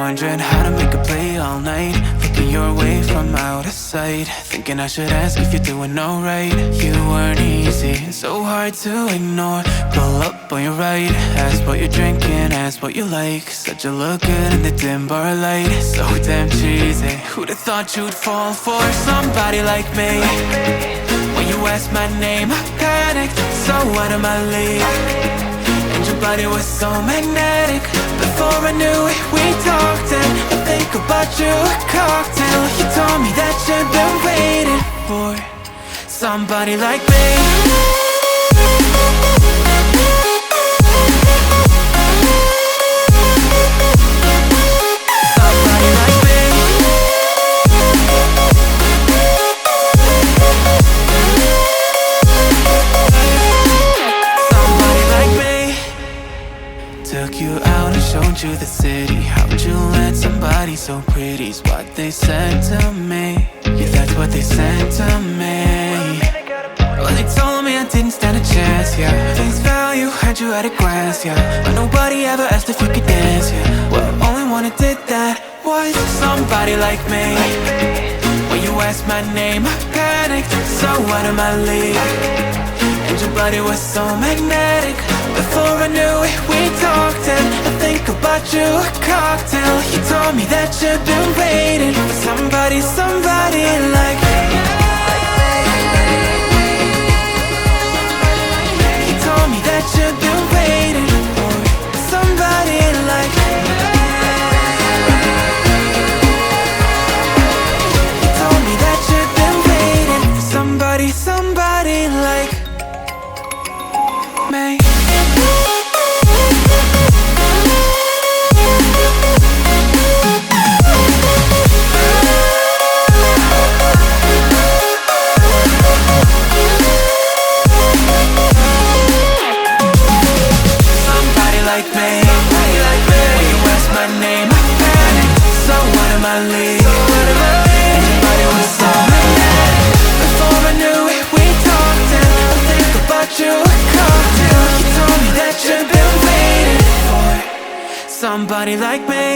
wondering how to make a play all night, looking your way from out of sight, thinking I should ask if you're doing alright. You weren't easy, so hard to ignore. Pull up on your right, ask what you're drinking, ask what you like. Said you look good in the dim bar light, so damn cheesy. Who'd have thought you'd fall for somebody like me? When you asked my name, I panicked, so out of my league. And your body was so magnetic. Before I knew it, we talked, and I think about you a cocktail. You told me that you've been waiting for somebody like me. Took you out and showed you the city. How'd you let somebody so pretty's what they said to me? Yeah, that's what they said to me. Well, they told me I didn't stand a chance, yeah. Face value, had you at a glance, yeah. But nobody ever asked if you could dance, yeah. Well, only one who did that was somebody like me. When you asked my name, I panicked, so out of my league. And your body was so magnetic. Before I knew it, we talked, and I think about you a cocktail. You told me that you've been waiting for somebody like me. You told me that you've been waiting for somebody like me. You told me that you've been waiting for somebody like me. Like me, when you asked my name, I panicked, so out of my league. And your body was so magnetic. Before I knew it, we talked, and I think about you a cocktail. You told me that you've been waiting for somebody like me.